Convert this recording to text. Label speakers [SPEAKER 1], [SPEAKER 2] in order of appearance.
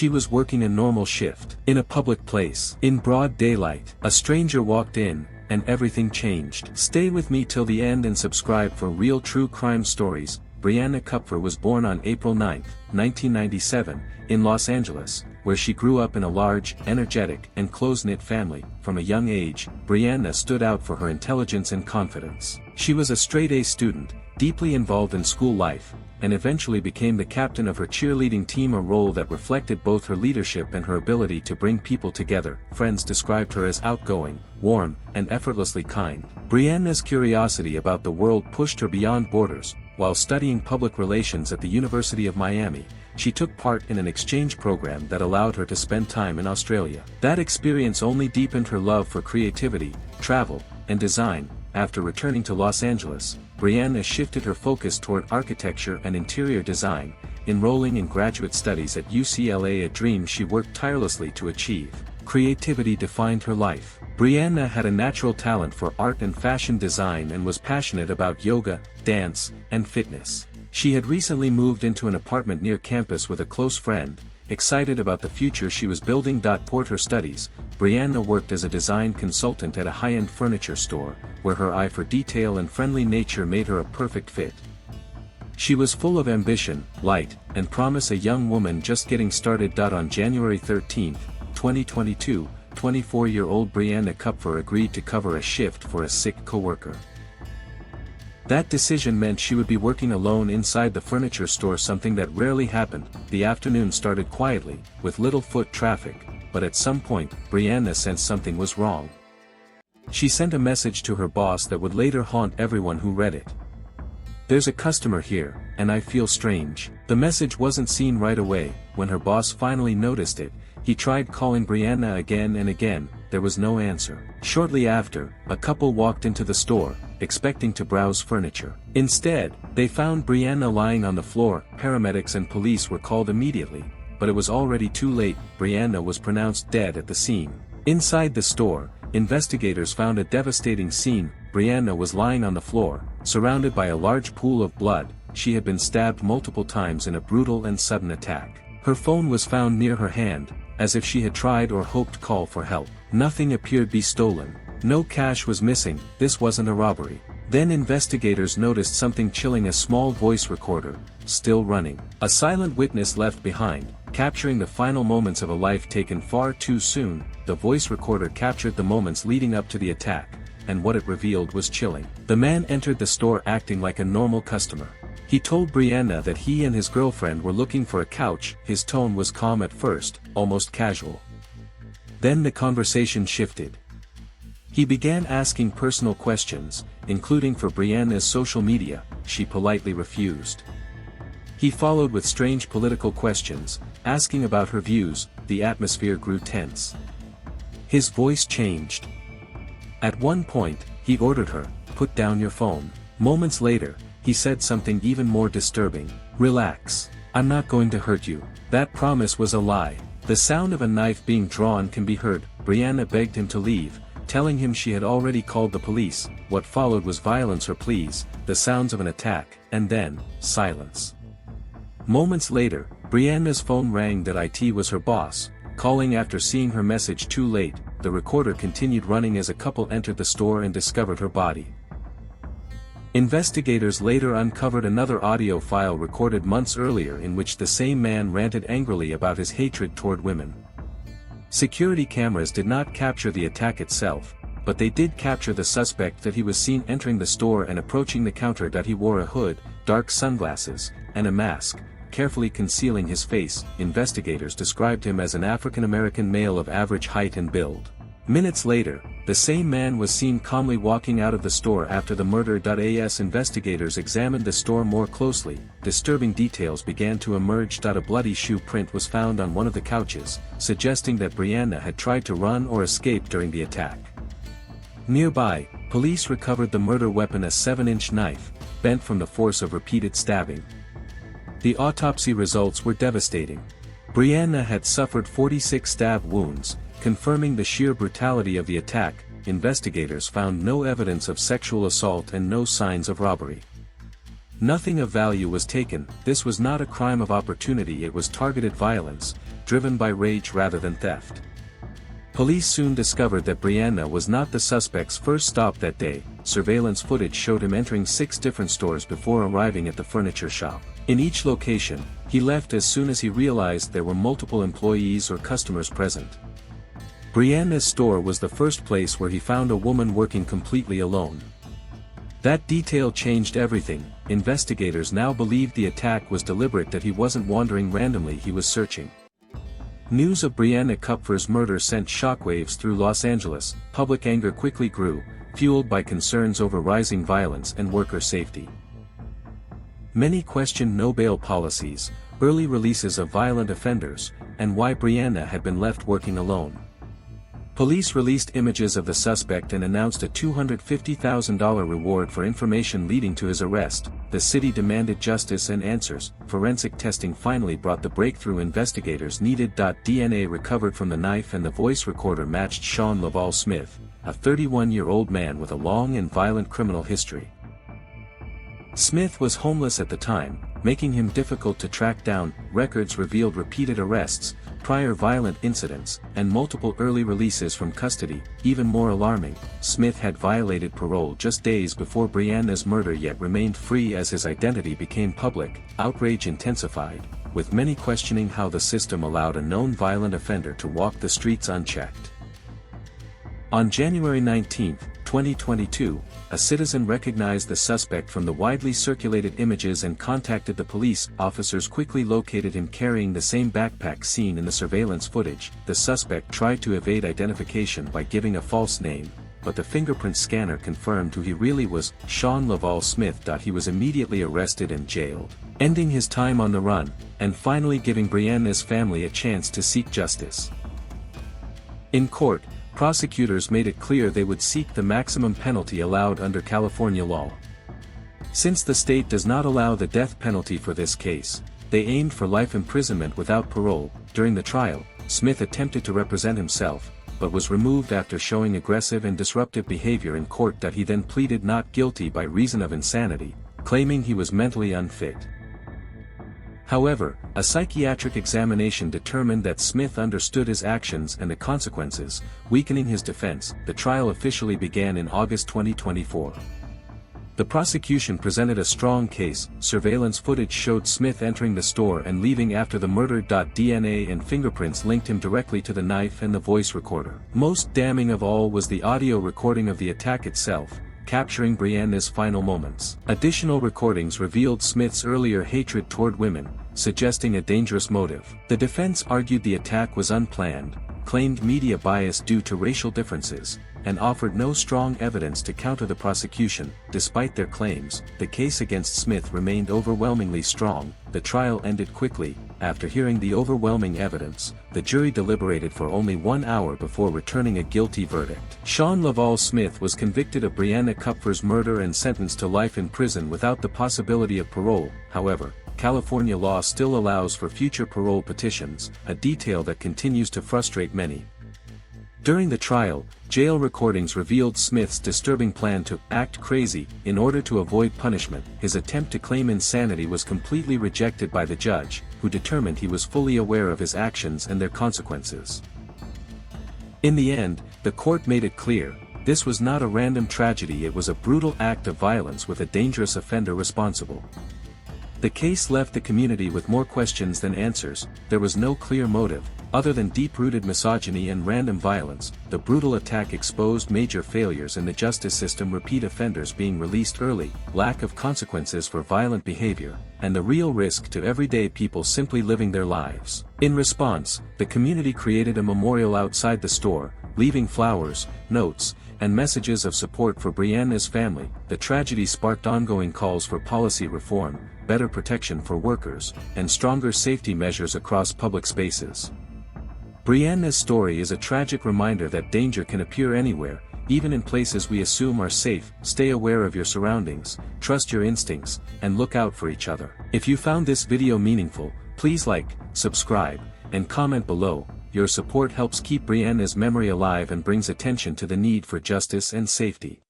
[SPEAKER 1] She was working a normal shift, in a public place, in broad daylight. A stranger walked in, and everything changed. Stay with me till the end and subscribe for real true crime stories. Brianna Kupfer was born on April 9, 1997, in Los Angeles, where she grew up in a large, energetic, and close-knit family. From a young age, Brianna stood out for her intelligence and confidence. She was a straight-A student, deeply involved in school life, and eventually became the captain of her cheerleading team, a role that reflected both her leadership and her ability to bring people together. Friends described her as outgoing, warm, and effortlessly kind. Brianna's curiosity about the world pushed her beyond borders. While studying public relations at the University of Miami, she took part in an exchange program that allowed her to spend time in Australia. That experience only deepened her love for creativity, travel, and design. After returning to Los Angeles, Brianna shifted her focus toward architecture and interior design, enrolling in graduate studies at UCLA, a dream she worked tirelessly to achieve. Creativity defined her life. Brianna had a natural talent for art and fashion design and was passionate about yoga, dance, and fitness. She had recently moved into an apartment near campus with a close friend, excited about the future she was building. Toward her studies, Brianna worked as a design consultant at a high-end furniture store, where her eye for detail and friendly nature made her a perfect fit. She was full of ambition, light, and promise, a young woman just getting started. On January 13, 2022, 24-year-old Brianna Kupfer agreed to cover a shift for a sick coworker. That decision meant she would be working alone inside the furniture store, something that rarely happened. The afternoon started quietly, with little foot traffic, but at some point, Brianna sensed something was wrong. She sent a message to her boss that would later haunt everyone who read it. "There's a customer here, and I feel strange." The message wasn't seen right away. When her boss finally noticed it, he tried calling Brianna again and again. There was no answer. Shortly after, a couple walked into the store, expecting to browse furniture. Instead, they found Brianna lying on the floor. Paramedics and police were called immediately, but it was already too late. Brianna was pronounced dead at the scene. Inside the store, investigators found a devastating scene. Brianna was lying on the floor, surrounded by a large pool of blood. She had been stabbed multiple times in a brutal and sudden attack. Her phone was found near her hand, as if she had tried or hoped to call for help. Nothing appeared to be stolen. No cash was missing. This wasn't a robbery. Then investigators noticed something chilling: a small voice recorder, still running. A silent witness left behind, capturing the final moments of a life taken far too soon. The voice recorder captured the moments leading up to the attack, and what it revealed was chilling. The man entered the store acting like a normal customer. He told Brianna that he and his girlfriend were looking for a couch. His tone was calm at first, almost casual. Then the conversation shifted. He began asking personal questions, including for Brianna's social media. She politely refused. He followed with strange political questions, asking about her views. The atmosphere grew tense. His voice changed. At one point, he ordered her, "Put down your phone." Moments later, he said something even more disturbing. "Relax. I'm not going to hurt you." That promise was a lie. The sound of a knife being drawn can be heard. Brianna begged him to leave, telling him she had already called the police. What followed was violence. Her pleas, the sounds of an attack, and then, silence. Moments later, Brianna's phone rang. That IT was her boss, calling after seeing her message too late. The recorder continued running as a couple entered the store and discovered her body. Investigators later uncovered another audio file recorded months earlier in which the same man ranted angrily about his hatred toward women. Security cameras did not capture the attack itself, but they did capture the suspect. That he was seen entering the store and approaching the counter. That he wore a hood, dark sunglasses, and a mask, carefully concealing his face. Investigators described him as an African-American male of average height and build. Minutes later, the same man was seen calmly walking out of the store after the murder. As investigators examined the store more closely, disturbing details began to emerge. A bloody shoe print was found on one of the couches, suggesting that Brianna had tried to run or escape during the attack. Nearby, police recovered the murder weapon, a 7-inch knife, bent from the force of repeated stabbing. The autopsy results were devastating. Brianna had suffered 46 stab wounds, confirming the sheer brutality of the attack. Investigators found no evidence of sexual assault and no signs of robbery. Nothing of value was taken. This was not a crime of opportunity, it was targeted violence, driven by rage rather than theft. Police soon discovered that Brianna was not the suspect's first stop that day. Surveillance footage showed him entering 6 different stores before arriving at the furniture shop. In each location, he left as soon as he realized there were multiple employees or customers present. Brianna's store was the first place where he found a woman working completely alone. That detail changed everything. Investigators now believed the attack was deliberate, that he wasn't wandering randomly, he was searching. News of Brianna Kupfer's murder sent shockwaves through Los Angeles. Public anger quickly grew, fueled by concerns over rising violence and worker safety. Many questioned no-bail policies, early releases of violent offenders, and why Brianna had been left working alone. Police released images of the suspect and announced a $250,000 reward for information leading to his arrest. The city demanded justice and answers. Forensic testing finally brought the breakthrough investigators needed. DNA recovered from the knife and the voice recorder matched Sean Laval Smith, a 31-year-old man with a long and violent criminal history. Smith was homeless at the time, making him difficult to track down. Records revealed repeated arrests, prior violent incidents, and multiple early releases from custody. Even more alarming, Smith had violated parole just days before Brianna's murder yet remained free as his identity became public. Outrage intensified, with many questioning how the system allowed a known violent offender to walk the streets unchecked. On January 19, 2022, a citizen recognized the suspect from the widely circulated images and contacted the police. Officers quickly located him carrying the same backpack seen in the surveillance footage. The suspect tried to evade identification by giving a false name, but the fingerprint scanner confirmed who he really was, Sean Laval Smith. He was immediately arrested and jailed, ending his time on the run, and finally giving Brianna's family a chance to seek justice. In court, prosecutors made it clear they would seek the maximum penalty allowed under California law. Since the state does not allow the death penalty for this case, they aimed for life imprisonment without parole. During the trial, Smith attempted to represent himself, but was removed after showing aggressive and disruptive behavior in court. He then pleaded not guilty by reason of insanity, claiming he was mentally unfit. However, a psychiatric examination determined that Smith understood his actions and the consequences, weakening his defense. The trial officially began in August 2024. The prosecution presented a strong case. Surveillance footage showed Smith entering the store and leaving after the murder. DNA and fingerprints linked him directly to the knife and the voice recorder. Most damning of all was the audio recording of the attack itself, capturing Brianna's final moments. Additional recordings revealed Smith's earlier hatred toward women, suggesting a dangerous motive. The defense argued the attack was unplanned, claimed media bias due to racial differences, and offered no strong evidence to counter the prosecution. Despite their claims, the case against Smith remained overwhelmingly strong. The trial ended quickly. After hearing the overwhelming evidence, the jury deliberated for only 1 hour before returning a guilty verdict. Sean Laval Smith was convicted of Brianna Kupfer's murder and sentenced to life in prison without the possibility of parole. However, California law still allows for future parole petitions, a detail that continues to frustrate many. During the trial, jail recordings revealed Smith's disturbing plan to act crazy in order to avoid punishment. His attempt to claim insanity was completely rejected by the judge, who determined he was fully aware of his actions and their consequences. In the end, the court made it clear, this was not a random tragedy, it was a brutal act of violence with a dangerous offender responsible. The case left the community with more questions than answers. There was no clear motive, other than deep-rooted misogyny and random violence. The brutal attack exposed major failures in the justice system: repeat offenders being released early, lack of consequences for violent behavior, and the real risk to everyday people simply living their lives. In response, the community created a memorial outside the store, leaving flowers, notes, and messages of support for Brianna's family. The tragedy sparked ongoing calls for policy reform, better protection for workers, and stronger safety measures across public spaces. Brianna's story is a tragic reminder that danger can appear anywhere, even in places we assume are safe. Stay aware of your surroundings, trust your instincts, and look out for each other. If you found this video meaningful, please like, subscribe, and comment below. Your support helps keep Brianna's memory alive and brings attention to the need for justice and safety.